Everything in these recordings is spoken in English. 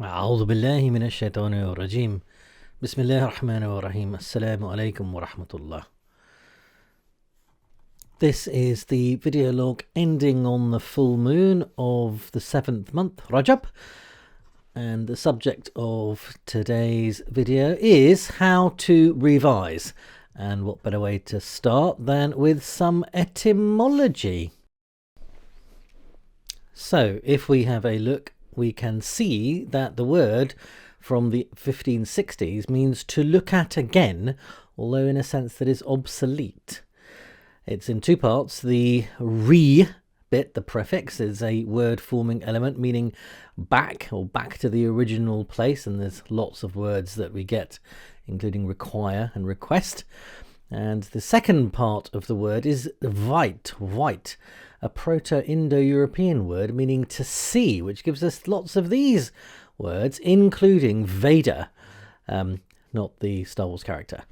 أعوذ بالله من الشيطان الرجيم. بسم الله الرحمن الرحيم. Assalamu alaikum wa rahmatullah. This is the video log ending on the full moon of the 7th month, Rajab. And the subject of today's video is how to revise. And what better way to start than with some etymology. So if we have a look, we can see that the word from the 1560s means to look at again, although in a sense that is obsolete. It's in two parts. The re bit, the prefix, is a word forming element meaning back or back to the original place, and there's lots of words that we get, including require and request. And the second part of the word is white, a Proto-Indo-European word meaning to see, which gives us lots of these words, including Vader, not the Star Wars character.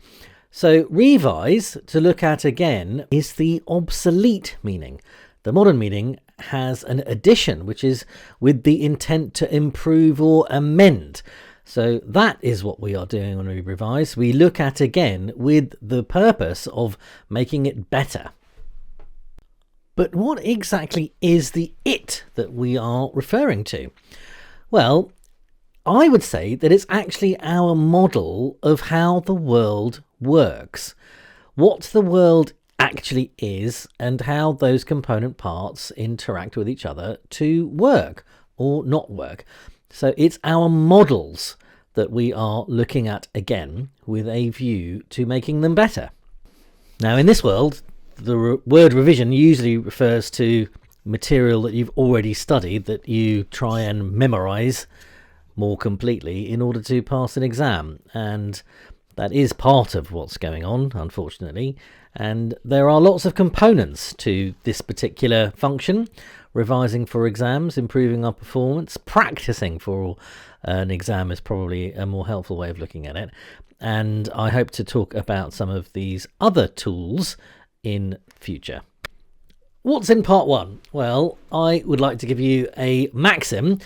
So revise, to look at again, is the obsolete meaning. The modern meaning has an addition, which is with the intent to improve or amend. So that is what we are doing when we revise. We look at again with the purpose of making it better. But what exactly is the it that we are referring to? Well, I would say that it's actually our model of how the world works, what the world actually is, and how those component parts interact with each other to work or not work. So it's our models that we are looking at again with a view to making them better. Now, in this world, the word revision usually refers to material that you've already studied that you try and memorize more completely in order to pass an exam, and that is part of what's going on, unfortunately. And there are lots of components to this particular function: revising for exams, improving our performance, practicing for an exam is probably a more helpful way of looking at it. And I hope to talk about some of these other tools in future. What's in part one? Well, I would like to give you a maxim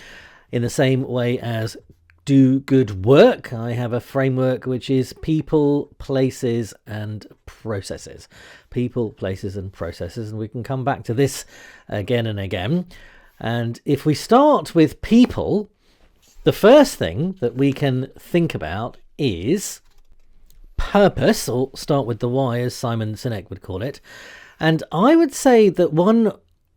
in the same way as do good work. I have a framework which is people, places, and processes. People, places, and processes. And we can come back to this again and again. And if we start with people, the first thing that we can think about is purpose, or start with the why, as Simon Sinek would call it. And I would say that one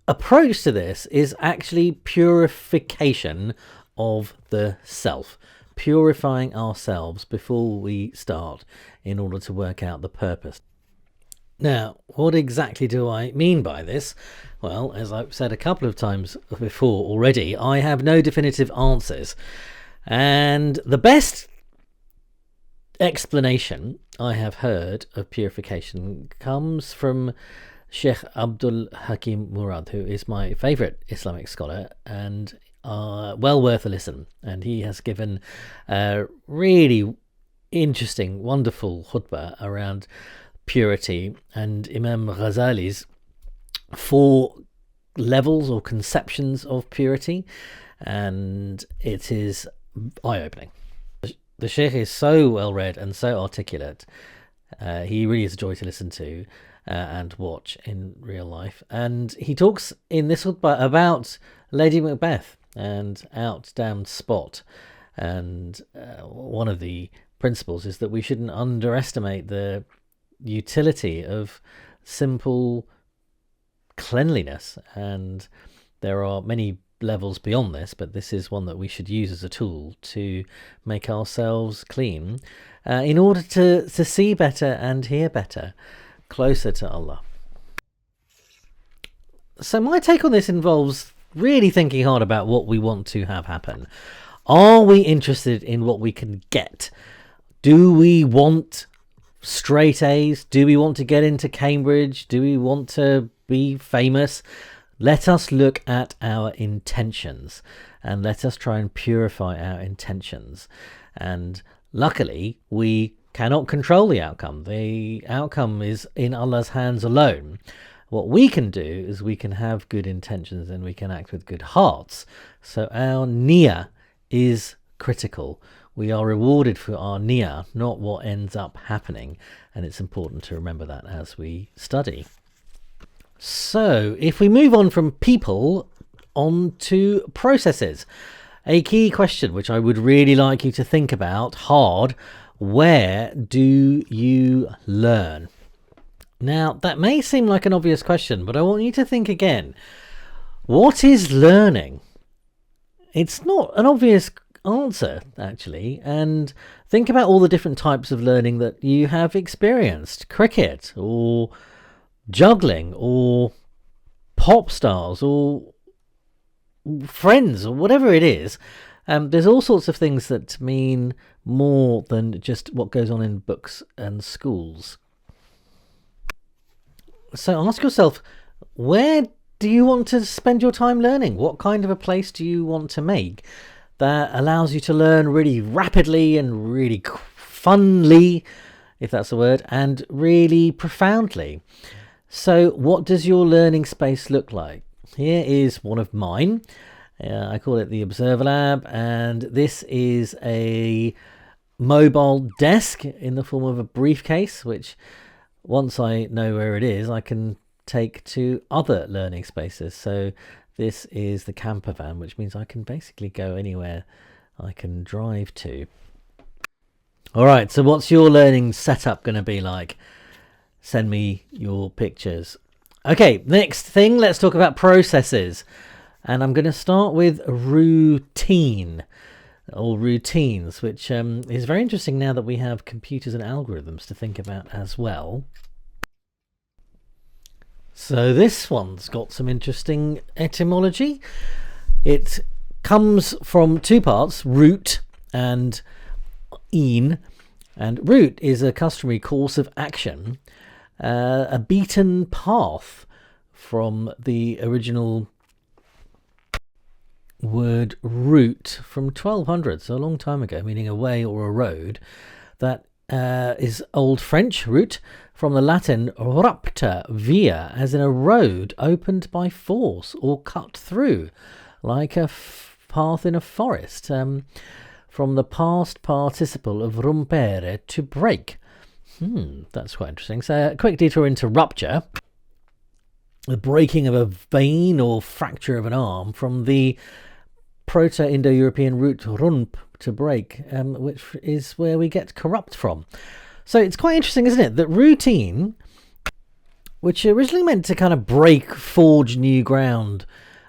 approach to this is actually purification of the self, purifying ourselves before we start in order to work out the purpose. Now, what exactly do I mean by this? Well, as I've said a couple of times before already, I have no definitive answers. And the best explanation I have heard of purification comes from Sheikh Abdul Hakim Murad, who is my favorite Islamic scholar and well worth a listen. And he has given a really interesting, wonderful khutbah around purity and Imam Ghazali's 4 levels or conceptions of purity, and it is eye-opening. The Sheikh is so well read and so articulate. He really is a joy to listen to and watch in real life. And he talks in this khutbah about Lady Macbeth and Out Damned Spot. And one of the principles is that we shouldn't underestimate the utility of simple cleanliness. And there are many levels beyond this, but this is one that we should use as a tool to make ourselves clean in order to see better and hear better, closer to Allah. So my take on this involves really thinking hard about what we want to have happen. Are we interested in what we can get? Do we want straight A's? Do we want to get into Cambridge? Do we want to be famous? Let us look at our intentions and let us try and purify our intentions. And luckily, we cannot control the outcome. The outcome is in Allah's hands alone. What we can do is we can have good intentions and we can act with good hearts. So our niyyah is critical. We are rewarded for our niyyah, not what ends up happening. And it's important to remember that as we study. So if we move on from people on to processes, a key question which I would really like you to think about hard: where do you learn? Now, that may seem like an obvious question, but I want you to think again. What is learning? It's not an obvious answer, actually, and think about all the different types of learning that you have experienced. Cricket, or juggling, or pop stars, or friends, or whatever it is. There's all sorts of things that mean more than just what goes on in books and schools. So ask yourself, where do you want to spend your time learning? What kind of a place do you want to make that allows you to learn really rapidly and really funly, if that's a word, and really profoundly? So what does your learning space look like? Here is one of mine. I call it the Observer Lab, and this is a mobile desk in the form of a briefcase, which once I know where it is, I can take to other learning spaces. So this is the camper van, which means I can basically go anywhere I can drive to. All right, so what's your learning setup going to be like? Send me your pictures. Okay, next thing, let's talk about processes. And I'm going to start with routine, or routines, which is very interesting now that we have computers and algorithms to think about as well. So this one's got some interesting etymology. It comes from two parts, root and een. And route is a customary course of action, a beaten path from the original word route from 1200, so a long time ago, meaning a way or a road. That is Old French, route, from the Latin rupta, via, as in a road opened by force or cut through, like a path in a forest. From the past participle of rompere, to break. That's quite interesting. So a quick detour into rupture, the breaking of a vein or fracture of an arm, from the Proto-Indo-European root rump, to break, which is where we get corrupt from. So it's quite interesting, isn't it, that routine, which originally meant to kind of forge new ground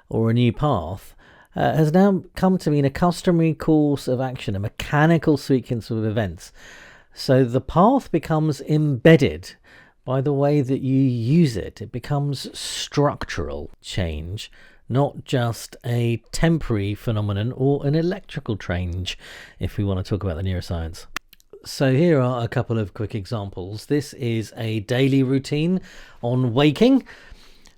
or a new path, has now come to mean a customary course of action, a mechanical sequence of events. So the path becomes embedded by the way that you use it. It becomes structural change, not just a temporary phenomenon or an electrical change, if we want to talk about the neuroscience. So here are a couple of quick examples. This is a daily routine on waking.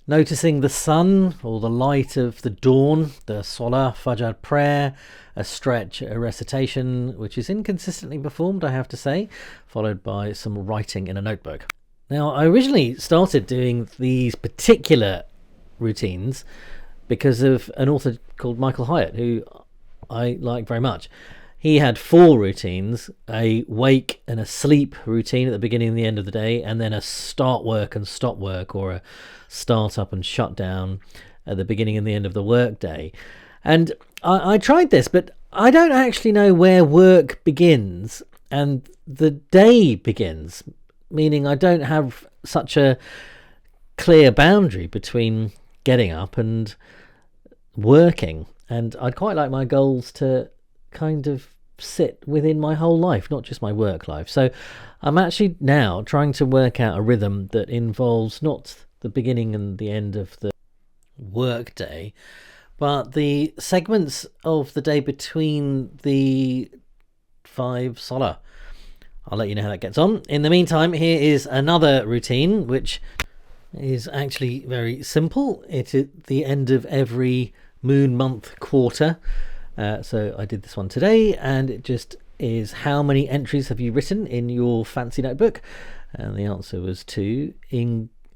Noticing the sun or the light of the dawn, the Salah Fajr prayer, a stretch, a recitation, which is inconsistently performed, I have to say, followed by some writing in a notebook. Now, I originally started doing these particular routines because of an author called Michael Hyatt, who I like very much. He had 4 routines: a wake and a sleep routine at the beginning and the end of the day, and then a start work and stop work, or a start up and shut down at the beginning and the end of the work day. And I tried this, but I don't actually know where work begins and the day begins, meaning I don't have such a clear boundary between getting up and working. And I'd quite like my goals to kind of sit within my whole life, not just my work life. So I'm actually now trying to work out a rhythm that involves not the beginning and the end of the work day, but the segments of the day between the 5 Salah. I'll let you know how that gets on. In the meantime, here is another routine, which is actually very simple. It's at the end of every moon, month, quarter. So I did this one today, and it just is, how many entries have you written in your fancy notebook? And the answer was 2,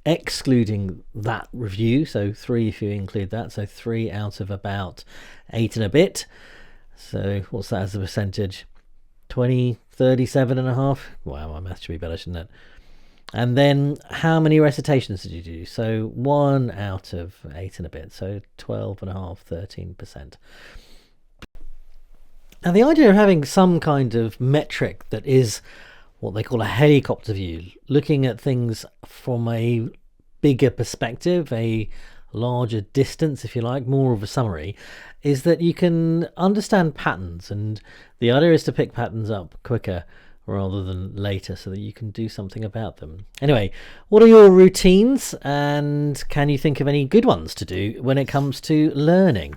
excluding that review, so 3 if you include that, so 3 out of about 8 and a bit. So what's that as a percentage? 20, 37.5. Wow, my math should be better, shouldn't it? And then how many recitations did you do? So 1 out of 8 and a bit. So 12.5, 13%. Now the idea of having some kind of metric that is what they call a helicopter view, looking at things from a bigger perspective, a larger distance, if you like, more of a summary, is that you can understand patterns, and the idea is to pick patterns up quicker rather than later so that you can do something about them. Anyway, what are your routines, and can you think of any good ones to do when it comes to learning?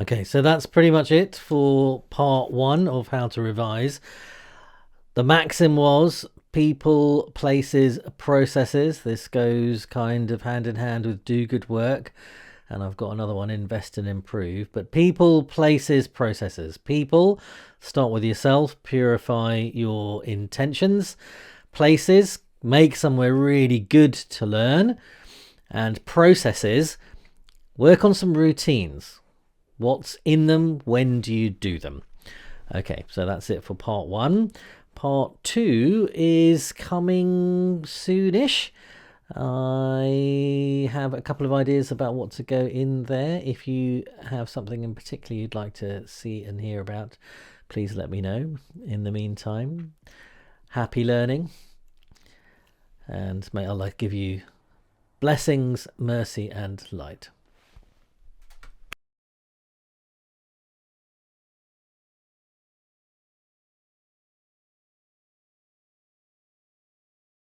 Okay, so that's pretty much it for part 1 of how to revise. The maxim was people, places, processes. This goes kind of hand in hand with do good work. And I've got another one, invest and improve. But people, places, processes. People, start with yourself, purify your intentions. Places, make somewhere really good to learn. And processes, work on some routines. What's in them? When do you do them? Okay, so that's it for part 1. Part 2 is coming soonish. I have a couple of ideas about what to go in there. If you have something in particular you'd like to see and hear about, please let me know. In the meantime, happy learning, and may Allah give you blessings, mercy and light.